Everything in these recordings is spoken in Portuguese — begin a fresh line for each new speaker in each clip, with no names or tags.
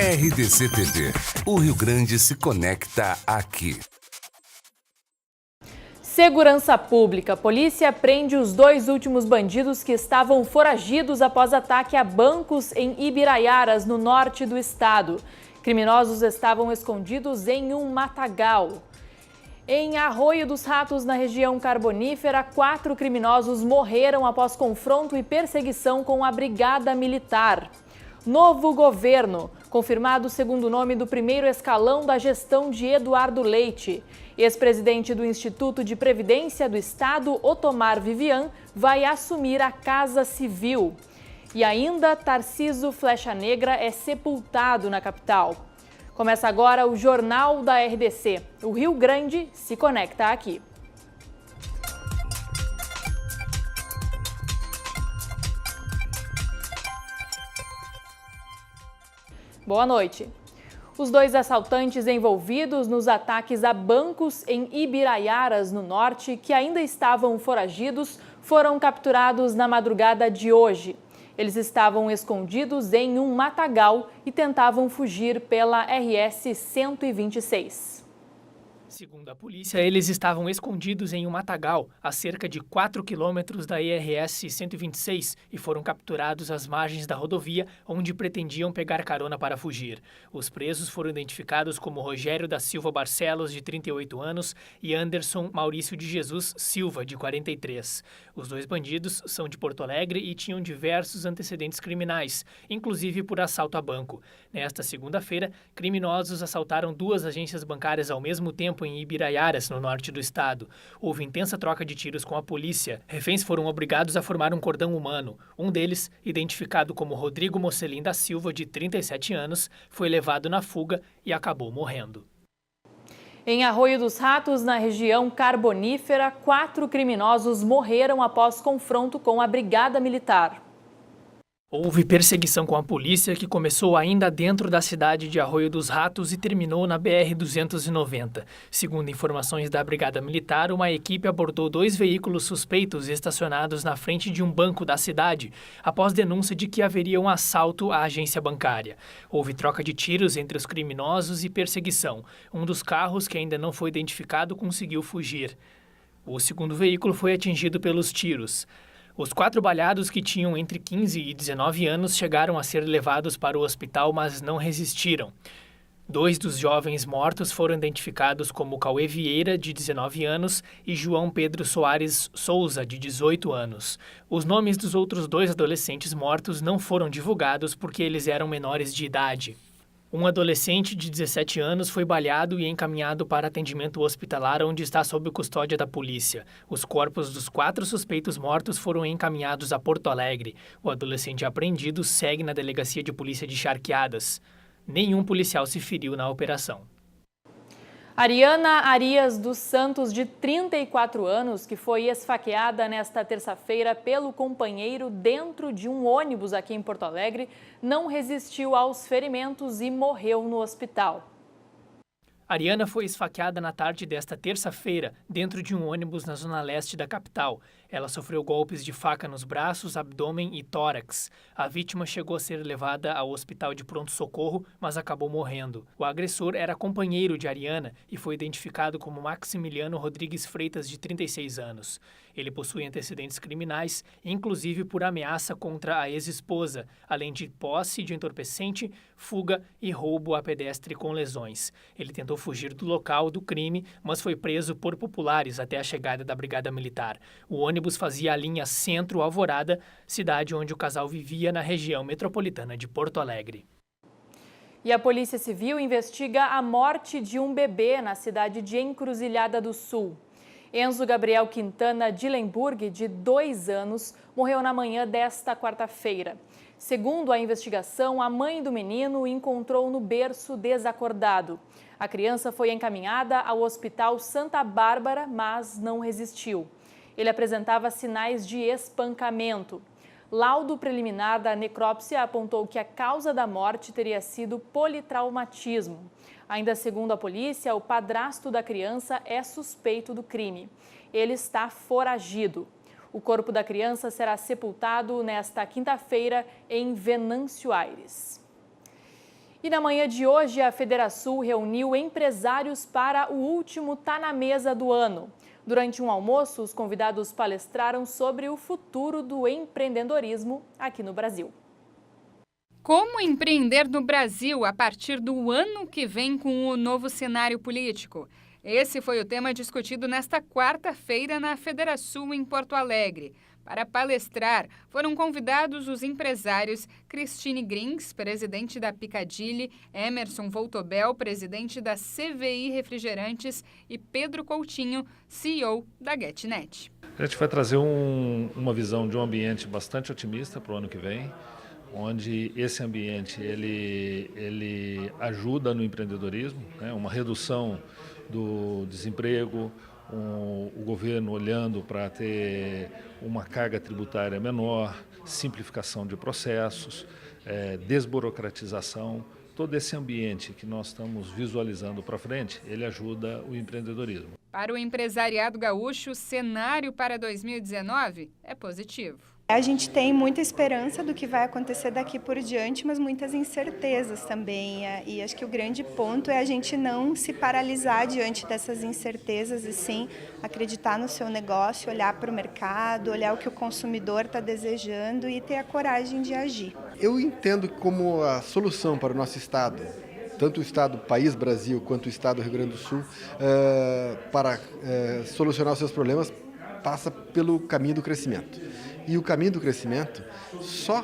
RDC TV. O Rio Grande se conecta aqui.
Segurança Pública. Polícia prende os 2 últimos bandidos que estavam foragidos após ataque a bancos em Ibiraiaras, no norte do estado. Criminosos estavam escondidos em um matagal. Em Arroio dos Ratos, na região carbonífera, 4 criminosos morreram após confronto e perseguição com a Brigada Militar. Novo governo, confirmado o segundo nome do primeiro escalão da gestão de Eduardo Leite. Ex-presidente do Instituto de Previdência do Estado, Otomar Vivian, vai assumir a Casa Civil. E ainda, Tarcísio Flecha Negra é sepultado na capital. Começa agora o Jornal da RDC. O Rio Grande se conecta aqui. Boa noite. Os 2 assaltantes envolvidos nos ataques a bancos em Ibiraiaras, no norte, que ainda estavam foragidos, foram capturados na madrugada de hoje. Eles estavam escondidos em um matagal e tentavam fugir pela RS 126.
Segundo a polícia, eles estavam escondidos em um matagal, a cerca de 4 quilômetros da IRS 126, e foram capturados às margens da rodovia, onde pretendiam pegar carona para fugir. Os presos foram identificados como Rogério da Silva Barcelos, de 38 anos, e Anderson Maurício de Jesus Silva, de 43. Os 2 bandidos são de Porto Alegre e tinham diversos antecedentes criminais, inclusive por assalto a banco. Nesta segunda-feira, criminosos assaltaram 2 agências bancárias ao mesmo tempo em Ibiraiaras, no norte do estado. Houve intensa troca de tiros com a polícia. Reféns foram obrigados a formar um cordão humano. Um deles, identificado como Rodrigo Mocelin da Silva, de 37 anos, foi levado na fuga e acabou morrendo.
Em Arroio dos Ratos, na região carbonífera, 4 criminosos morreram após confronto com a Brigada Militar.
Houve perseguição com a polícia que começou ainda dentro da cidade de Arroio dos Ratos e terminou na BR-290. Segundo informações da Brigada Militar, uma equipe abordou 2 veículos suspeitos estacionados na frente de um banco da cidade, após denúncia de que haveria um assalto à agência bancária. Houve troca de tiros entre os criminosos e perseguição. Um dos carros, que ainda não foi identificado, conseguiu fugir. O segundo veículo foi atingido pelos tiros. Os 4 baleados, que tinham entre 15 e 19 anos, chegaram a ser levados para o hospital, mas não resistiram. 2 dos jovens mortos foram identificados como Cauê Vieira, de 19 anos, e João Pedro Soares Souza, de 18 anos. Os nomes dos outros 2 adolescentes mortos não foram divulgados porque eles eram menores de idade. Um adolescente de 17 anos foi baleado e encaminhado para atendimento hospitalar, onde está sob custódia da polícia. Os corpos dos 4 suspeitos mortos foram encaminhados a Porto Alegre. O adolescente apreendido segue na delegacia de polícia de Charqueadas. Nenhum policial se feriu na operação.
Ariana Arias dos Santos, de 34 anos, que foi esfaqueada nesta terça-feira pelo companheiro dentro de um ônibus aqui em Porto Alegre, não resistiu aos ferimentos e morreu no hospital.
Ariana foi esfaqueada na tarde desta terça-feira, dentro de um ônibus na zona leste da capital. Ela sofreu golpes de faca nos braços, abdômen e tórax. A vítima chegou a ser levada ao hospital de pronto-socorro, mas acabou morrendo. O agressor era companheiro de Ariana e foi identificado como Maximiliano Rodrigues Freitas, de 36 anos. Ele possui antecedentes criminais, inclusive por ameaça contra a ex-esposa, além de posse de entorpecente, fuga e roubo a pedestre com lesões. Ele tentou fugir do local do crime, mas foi preso por populares até a chegada da Brigada Militar. O ônibus fazia a linha Centro-Alvorada, cidade onde o casal vivia na região metropolitana de Porto Alegre.
E a Polícia Civil investiga a morte de um bebê na cidade de Encruzilhada do Sul. Enzo Gabriel Quintana Dillenburg, de 2 anos, morreu na manhã desta quarta-feira. Segundo a investigação, a mãe do menino o encontrou no berço desacordado. A criança foi encaminhada ao Hospital Santa Bárbara, mas não resistiu. Ele apresentava sinais de espancamento. Laudo preliminar da necrópsia apontou que a causa da morte teria sido politraumatismo. Ainda segundo a polícia, o padrasto da criança é suspeito do crime. Ele está foragido. O corpo da criança será sepultado nesta quinta-feira em Venâncio Aires. E na manhã de hoje, a Federação reuniu empresários para o último Tá na Mesa do ano. Durante um almoço, os convidados palestraram sobre o futuro do empreendedorismo aqui no Brasil.
Como empreender no Brasil a partir do ano que vem com o novo cenário político? Esse foi o tema discutido nesta quarta-feira na Federação em Porto Alegre. Para palestrar, foram convidados os empresários Cristine Grings, presidente da Picadilly, Emerson Voltobel, presidente da CVI Refrigerantes e Pedro Coutinho, CEO da GetNet.
A gente vai trazer uma visão de um ambiente bastante otimista para o ano que vem, onde esse ambiente ele ajuda no empreendedorismo, né? Uma redução do desemprego, o governo olhando para ter uma carga tributária menor, simplificação de processos, desburocratização. Todo esse ambiente que nós estamos visualizando para frente, ele ajuda o empreendedorismo.
Para o empresariado gaúcho, o cenário para 2019 é positivo.
A gente tem muita esperança do que vai acontecer daqui por diante, mas muitas incertezas também. E acho que o grande ponto é a gente não se paralisar diante dessas incertezas e sim acreditar no seu negócio, olhar para o mercado, olhar o que o consumidor está desejando e ter a coragem de agir.
Eu entendo como a solução para o nosso estado, tanto o estado país Brasil quanto o estado Rio Grande do Sul, para solucionar os seus problemas, passa pelo caminho do crescimento. E o caminho do crescimento só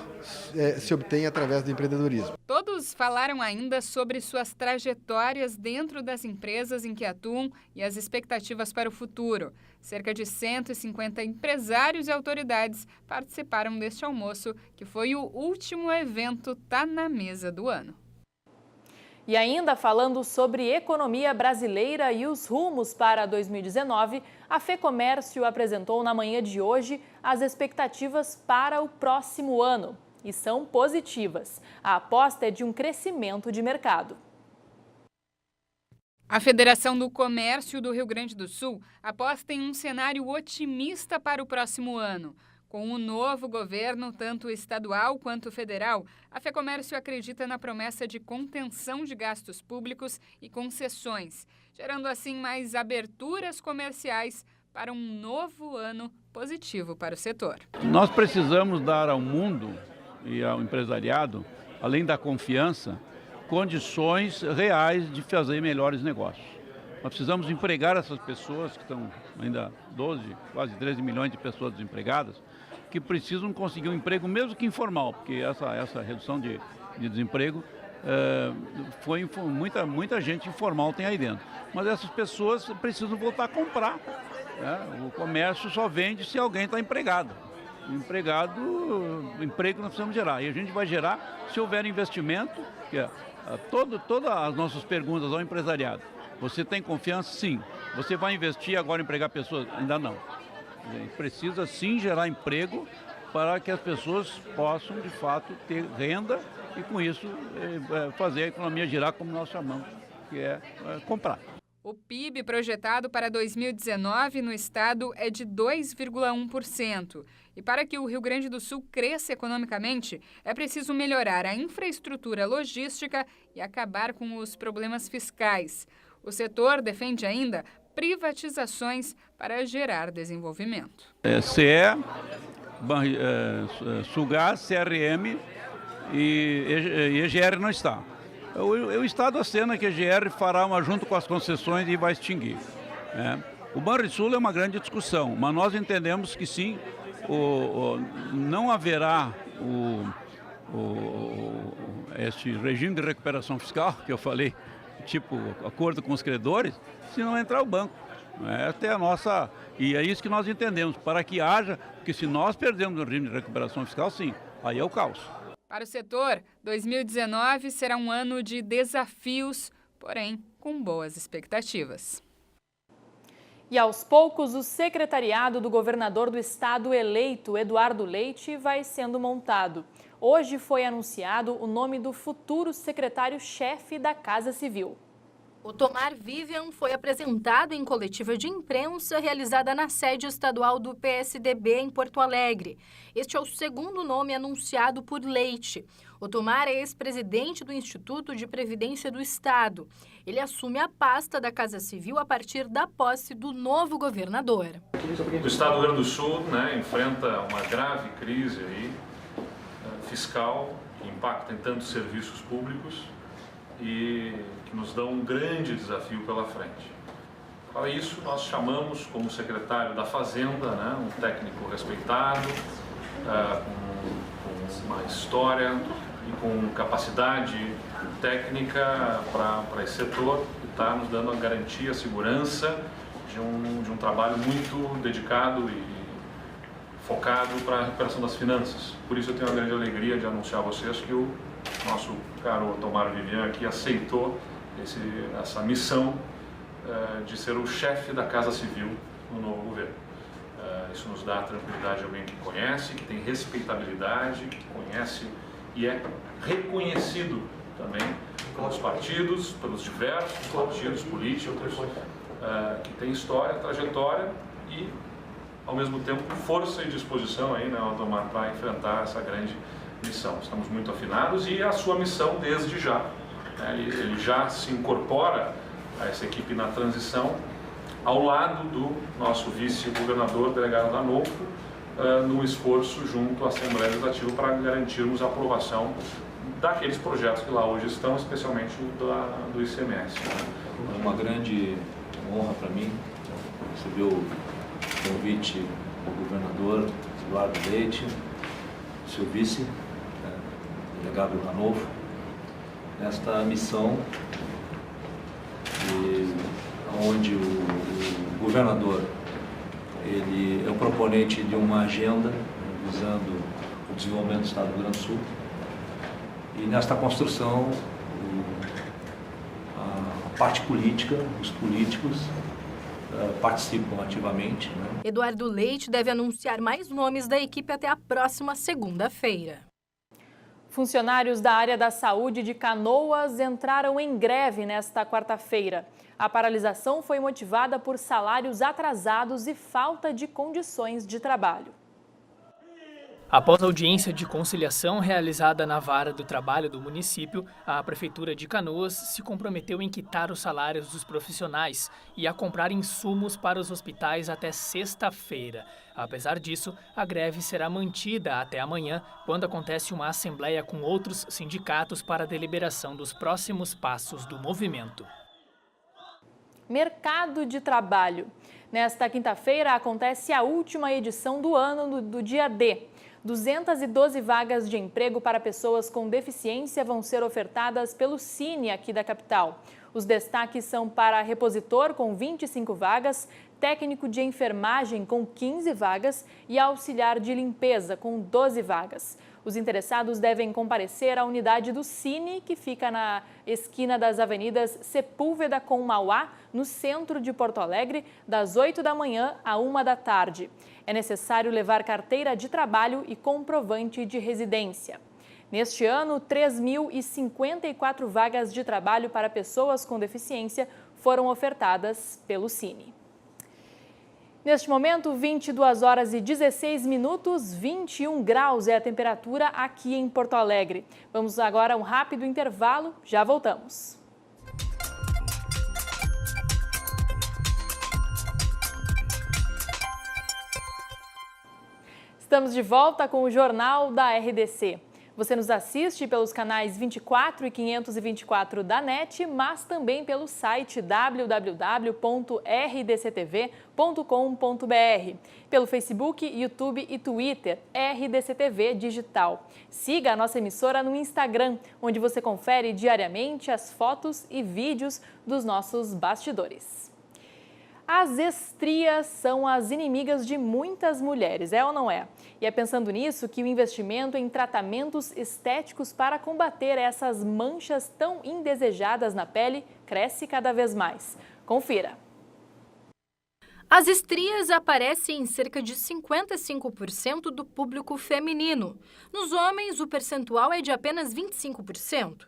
se obtém através do empreendedorismo.
Todos falaram ainda sobre suas trajetórias dentro das empresas em que atuam e as expectativas para o futuro. Cerca de 150 empresários e autoridades participaram deste almoço, que foi o último evento Tá na Mesa do ano.
E ainda falando sobre economia brasileira e os rumos para 2019, a FEComércio apresentou na manhã de hoje as expectativas para o próximo ano. E são positivas. A aposta é de um crescimento de mercado.
A Federação do Comércio do Rio Grande do Sul aposta em um cenário otimista para o próximo ano. Com o novo governo, tanto estadual quanto federal, a FEComércio acredita na promessa de contenção de gastos públicos e concessões, gerando assim mais aberturas comerciais para um novo ano positivo para o setor.
Nós precisamos dar ao mundo e ao empresariado, além da confiança, condições reais de fazer melhores negócios. Nós precisamos empregar essas pessoas, que estão ainda 12, quase 13 milhões de pessoas desempregadas, que precisam conseguir um emprego, mesmo que informal, porque essa redução de desemprego foi muita gente informal tem aí dentro. Mas essas pessoas precisam voltar a comprar, né? O comércio só vende se alguém está empregado. Emprego nós precisamos gerar. E a gente vai gerar se houver investimento, que é todas as nossas perguntas ao empresariado. Você tem confiança? Sim. Você vai investir agora em empregar pessoas? Ainda não. Precisa sim gerar emprego para que as pessoas possam de fato ter renda e com isso fazer a economia girar como nós chamamos, que é comprar.
O PIB projetado para 2019 no estado é de 2,1%. E para que o Rio Grande do Sul cresça economicamente, é preciso melhorar a infraestrutura logística e acabar com os problemas fiscais. O setor defende ainda privatizações para gerar desenvolvimento.
CE, Sulgás, CRM e EGR não está. O Estado acena que a EGR fará junto com as concessões e vai extinguir. O Banrisul é uma grande discussão, mas nós entendemos que sim, não haverá este regime de recuperação fiscal, que eu falei, tipo acordo com os credores, se não entrar o banco. Esta é a nossa... E é isso que nós entendemos, para que haja, porque se nós perdemos o regime de recuperação fiscal, sim, aí é o caos.
Para o setor, 2019 será um ano de desafios, porém com boas expectativas.
E aos poucos, o secretariado do governador do estado eleito, Eduardo Leite, vai sendo montado. Hoje foi anunciado o nome do futuro secretário-chefe da Casa Civil.
Otomar Vivian foi apresentado em coletiva de imprensa realizada na sede estadual do PSDB em Porto Alegre. Este é o segundo nome anunciado por Leite. Otomar é ex-presidente do Instituto de Previdência do Estado. Ele assume a pasta da Casa Civil a partir da posse do novo governador.
O Estado do Rio Grande do Sul enfrenta uma grave crise fiscal que impacta em tantos serviços públicos e que nos dão um grande desafio pela frente. Para isso, nós chamamos como secretário da Fazenda, um técnico respeitado, com uma história e com capacidade técnica para esse setor, que está nos dando a garantia, a segurança de um trabalho muito dedicado e focado para a recuperação das finanças. Por isso eu tenho a grande alegria de anunciar a vocês que o nosso caro Otomar Vivian aqui aceitou essa missão de ser o chefe da Casa Civil no novo governo. Isso nos dá a tranquilidade de alguém que conhece, que tem respeitabilidade, que conhece e é reconhecido também pelos partidos, pelos diversos partidos políticos, que tem história, trajetória e, ao mesmo tempo, força e disposição Otomar, para enfrentar essa grande missão. Estamos muito afinados e a sua missão desde já. Ele já se incorpora a essa equipe na transição ao lado do nosso vice-governador, delegado Ranolfo, no esforço junto à Assembleia Legislativa para garantirmos a aprovação daqueles projetos que lá hoje estão, especialmente do ICMS.
É uma grande honra para mim receber o convite do governador Eduardo Leite, seu vice, delegado Ranolfo, nesta missão onde o governador ele é o proponente de uma agenda visando o desenvolvimento do Estado do Rio Grande do Sul, e nesta construção a parte política, os políticos participam ativamente.
Eduardo Leite deve anunciar mais nomes da equipe até a próxima segunda-feira.
Funcionários da área da saúde de Canoas entraram em greve nesta quarta-feira. A paralisação foi motivada por salários atrasados e falta de condições de trabalho.
Após a audiência de conciliação realizada na Vara do Trabalho do município, a Prefeitura de Canoas se comprometeu em quitar os salários dos profissionais e a comprar insumos para os hospitais até sexta-feira. Apesar disso, a greve será mantida até amanhã, quando acontece uma assembleia com outros sindicatos para a deliberação dos próximos passos do movimento.
Mercado de trabalho. Nesta quinta-feira acontece a última edição do ano do Dia D. 212 vagas de emprego para pessoas com deficiência vão ser ofertadas pelo Cine aqui da capital. Os destaques são para repositor com 25 vagas, técnico de enfermagem com 15 vagas e auxiliar de limpeza com 12 vagas. Os interessados devem comparecer à unidade do Cine, que fica na esquina das avenidas Sepúlveda com Mauá, no centro de Porto Alegre, das 8 da manhã à 1 da tarde. É necessário levar carteira de trabalho e comprovante de residência. Neste ano, 3.054 vagas de trabalho para pessoas com deficiência foram ofertadas pelo Cine. Neste momento, 22 horas e 16 minutos, 21 graus é a temperatura aqui em Porto Alegre. Vamos agora a um rápido intervalo, já voltamos. Estamos de volta com o Jornal da RDC. Você nos assiste pelos canais 24 e 524 da NET, mas também pelo site www.rdctv.com.br, pelo Facebook, YouTube e Twitter, RDCTV Digital. Siga a nossa emissora no Instagram, onde você confere diariamente as fotos e vídeos dos nossos bastidores. As estrias são as inimigas de muitas mulheres, é ou não é? E é pensando nisso que o investimento em tratamentos estéticos para combater essas manchas tão indesejadas na pele cresce cada vez mais. Confira!
As estrias aparecem em cerca de 55% do público feminino. Nos homens, o percentual é de apenas 25%.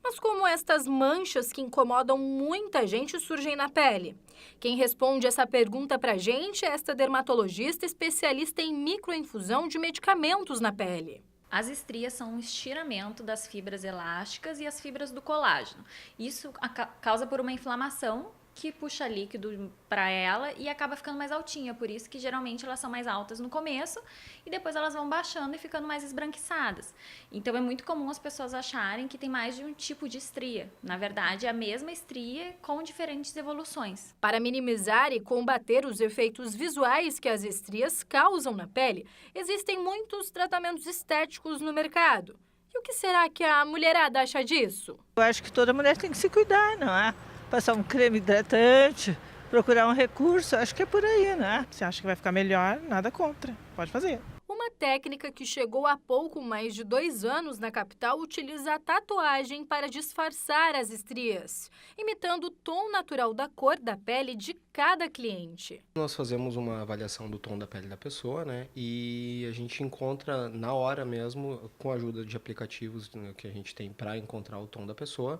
Mas como estas manchas que incomodam muita gente surgem na pele? Quem responde essa pergunta pra gente é esta dermatologista especialista em microinfusão de medicamentos na pele.
As estrias são um estiramento das fibras elásticas e as fibras do colágeno. Isso causa por uma inflamação que puxa líquido para ela e acaba ficando mais altinha. Por isso que geralmente elas são mais altas no começo e depois elas vão baixando e ficando mais esbranquiçadas. Então é muito comum as pessoas acharem que tem mais de um tipo de estria. Na verdade, é a mesma estria com diferentes evoluções.
Para minimizar e combater os efeitos visuais que as estrias causam na pele, existem muitos tratamentos estéticos no mercado. E o que será que a mulherada acha disso?
Eu acho que toda mulher tem que se cuidar, não é? Passar um creme hidratante, procurar um recurso, acho que é por aí, né? Se acha que vai ficar melhor, nada contra, pode fazer.
Uma técnica que chegou há pouco mais de 2 anos na capital utiliza a tatuagem para disfarçar as estrias, imitando o tom natural da cor da pele de cada cliente.
Nós fazemos uma avaliação do tom da pele da pessoa, né? E a gente encontra na hora mesmo, com a ajuda de aplicativos que a gente tem para encontrar o tom da pessoa,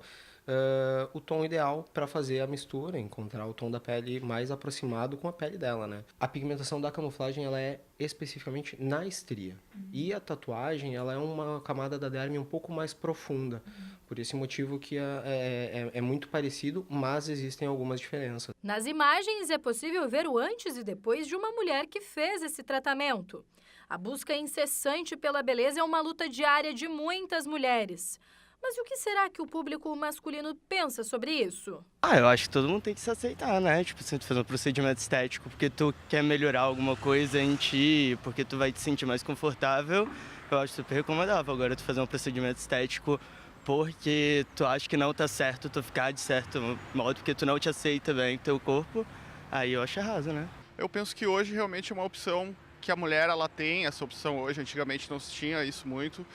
o tom ideal para fazer a mistura, encontrar o tom da pele mais aproximado com a pele dela, né? A pigmentação da camuflagem ela é especificamente na estria. E a tatuagem ela é uma camada da derme um pouco mais profunda. Por esse motivo que é muito parecido, mas existem algumas diferenças.
Nas imagens é possível ver o antes e depois de uma mulher que fez esse tratamento. A busca incessante pela beleza é uma luta diária de muitas mulheres. Mas e o que será que o público masculino pensa sobre isso?
Eu acho que todo mundo tem que se aceitar, né? Tipo, se tu fazer um procedimento estético porque tu quer melhorar alguma coisa em ti, porque tu vai te sentir mais confortável, eu acho super recomendável. Agora tu fazer um procedimento estético porque tu acha que não tá certo, tu ficar de certo modo, porque tu não te aceita bem teu corpo, aí eu acho errado, né?
Eu penso que hoje realmente é uma opção que a mulher ela tem essa opção hoje, antigamente não se tinha isso muito.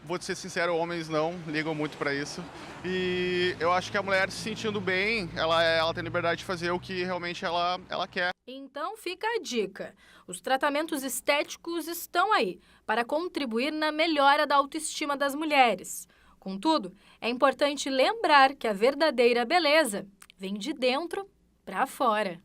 Vou te ser sincero, homens não ligam muito para isso. E eu acho que a mulher se sentindo bem, ela tem liberdade de fazer o que realmente ela quer.
Então fica a dica. Os tratamentos estéticos estão aí para contribuir na melhora da autoestima das mulheres. Contudo, é importante lembrar que a verdadeira beleza vem de dentro para fora.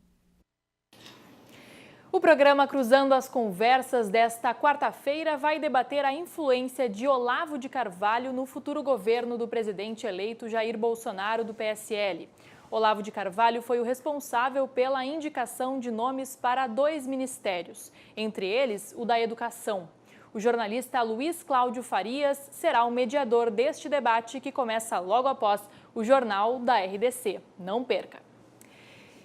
O programa Cruzando as Conversas desta quarta-feira vai debater a influência de Olavo de Carvalho no futuro governo do presidente eleito Jair Bolsonaro, do PSL. Olavo de Carvalho foi o responsável pela indicação de nomes para 2 ministérios, entre eles o da Educação. O jornalista Luiz Cláudio Farias será o mediador deste debate que começa logo após o Jornal da RDC. Não perca!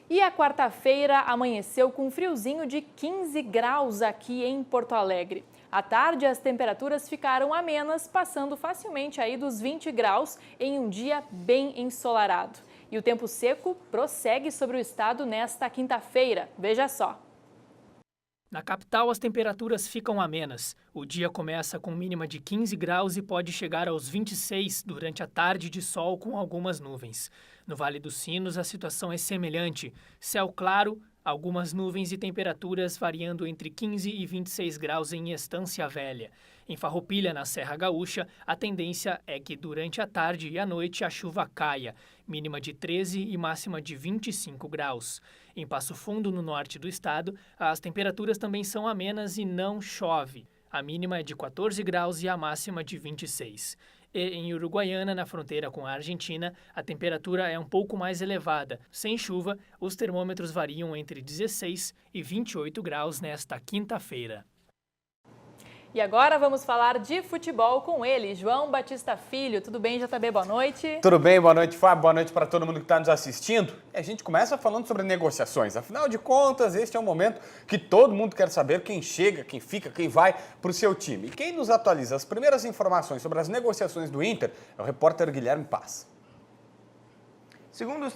E a quarta-feira amanheceu com um friozinho de 15 graus aqui em Porto Alegre. À tarde, as temperaturas ficaram amenas, passando facilmente aí dos 20 graus em um dia bem ensolarado. E o tempo seco prossegue sobre o estado nesta quinta-feira. Veja só.
Na capital, as temperaturas ficam amenas. O dia começa com mínima de 15 graus e pode chegar aos 26 durante a tarde de sol com algumas nuvens. No Vale dos Sinos, a situação é semelhante. Céu claro, algumas nuvens e temperaturas variando entre 15 e 26 graus em Estância Velha. Em Farroupilha, na Serra Gaúcha, a tendência é que durante a tarde e a noite a chuva caia, mínima de 13 e máxima de 25 graus. Em Passo Fundo, no norte do estado, as temperaturas também são amenas e não chove. A mínima é de 14 graus e a máxima de 26. E em Uruguaiana, na fronteira com a Argentina, a temperatura é um pouco mais elevada. Sem chuva, os termômetros variam entre 16 e 28 graus nesta quinta-feira.
E agora vamos falar de futebol com ele, João Batista Filho. Tudo bem, JB? Boa noite.
Tudo bem, boa noite, Fábio. Boa noite para todo mundo que está nos assistindo. A gente começa falando sobre negociações. Afinal de contas, este é um momento que todo mundo quer saber quem chega, quem fica, quem vai para o seu time. E quem nos atualiza as primeiras informações sobre as negociações do Inter é o repórter Guilherme Paz.
Segundo o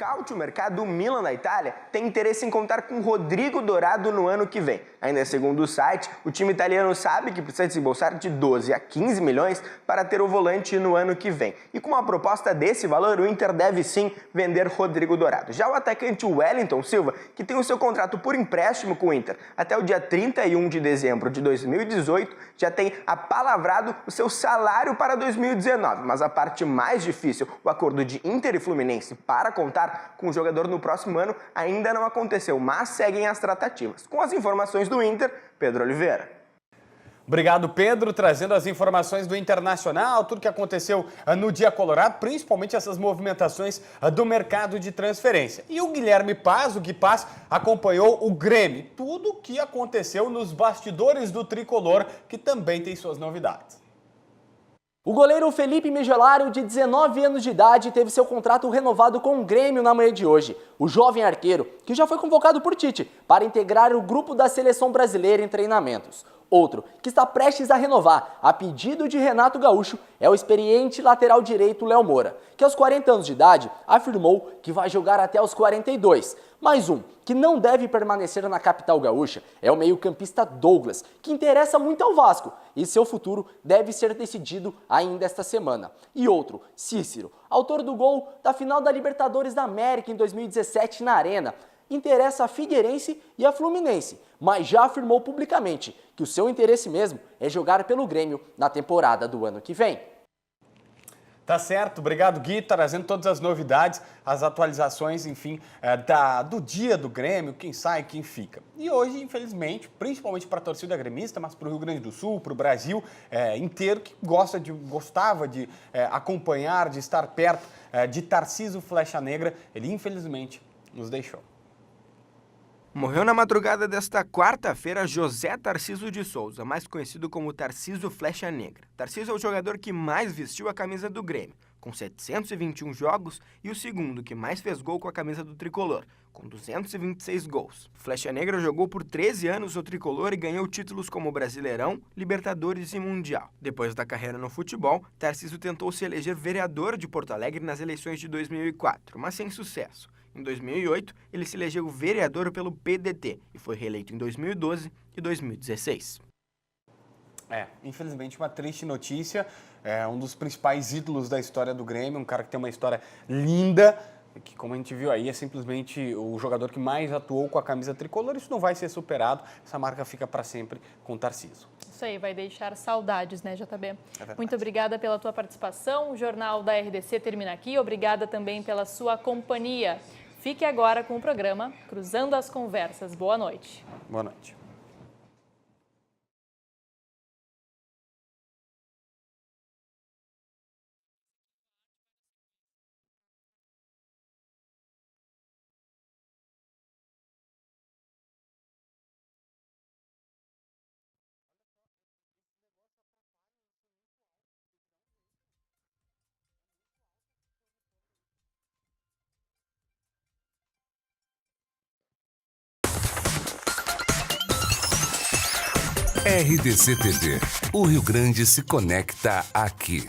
scout, o mercado Milan da Itália tem interesse em contar com Rodrigo Dourado no ano que vem. Ainda segundo o site, o time italiano sabe que precisa desembolsar de 12 a 15 milhões para ter o volante no ano que vem. E com uma proposta desse valor, o Inter deve sim vender Rodrigo Dourado. Já o atacante Wellington Silva, que tem o seu contrato por empréstimo com o Inter até o dia 31 de dezembro de 2018, já tem apalavrado o seu salário para 2019. Mas a parte mais difícil, o acordo de Inter e Fluminense para contar com o jogador no próximo ano, ainda não aconteceu, mas seguem as tratativas. Com as informações do Inter, Pedro Oliveira.
Obrigado, Pedro, trazendo as informações do Internacional, tudo que aconteceu no dia colorado, principalmente essas movimentações do mercado de transferência. E o Guilherme Paz, o Gui Paz, acompanhou o Grêmio, tudo o que aconteceu nos bastidores do tricolor, que também tem suas novidades.
O goleiro Felipe Migelário, de 19 anos de idade, teve seu contrato renovado com o Grêmio na manhã de hoje. O jovem arqueiro, que já foi convocado por Tite para integrar o grupo da seleção brasileira em treinamentos. Outro, que está prestes a renovar, a pedido de Renato Gaúcho, é o experiente lateral direito Léo Moura, que aos 40 anos de idade afirmou que vai jogar até os 42. Mais um, que não deve permanecer na capital gaúcha, é o meio-campista Douglas, que interessa muito ao Vasco, e seu futuro deve ser decidido ainda esta semana. E outro, Cícero, autor do gol da final da Libertadores da América em 2017 na Arena, interessa a Figueirense e a Fluminense, mas já afirmou publicamente que o seu interesse mesmo é jogar pelo Grêmio na temporada do ano que vem.
Tá certo, obrigado Gui, trazendo todas as novidades, as atualizações, enfim, do dia do Grêmio, quem sai, quem fica. E hoje, infelizmente, principalmente para a torcida gremista, mas para o Rio Grande do Sul, para o Brasil inteiro, que gostava de acompanhar, de estar perto de Tarcísio Flecha Negra, ele infelizmente nos deixou.
Morreu na madrugada desta quarta-feira José Tarcísio de Souza, mais conhecido como Tarcísio Flecha Negra. Tarcísio é o jogador que mais vestiu a camisa do Grêmio, com 721 jogos, e o segundo que mais fez gol com a camisa do tricolor, com 226 gols. Flecha Negra jogou por 13 anos no tricolor e ganhou títulos como Brasileirão, Libertadores e Mundial. Depois da carreira no futebol, Tarcísio tentou se eleger vereador de Porto Alegre nas eleições de 2004, mas sem sucesso. Em 2008, ele se elegeu vereador pelo PDT e foi reeleito em 2012 e 2016.
Infelizmente uma triste notícia, um dos principais ídolos da história do Grêmio, um cara que tem uma história linda, que como a gente viu aí é simplesmente o jogador que mais atuou com a camisa tricolor. Isso não vai ser superado, essa marca fica para sempre com o Tarcísio.
Isso aí, vai deixar saudades, né, JB? Muito obrigada pela tua participação, o Jornal da RDC termina aqui, obrigada também pela sua companhia. Fique agora com o programa Cruzando as Conversas. Boa noite.
Boa noite.
RDC TV. O Rio Grande se conecta aqui.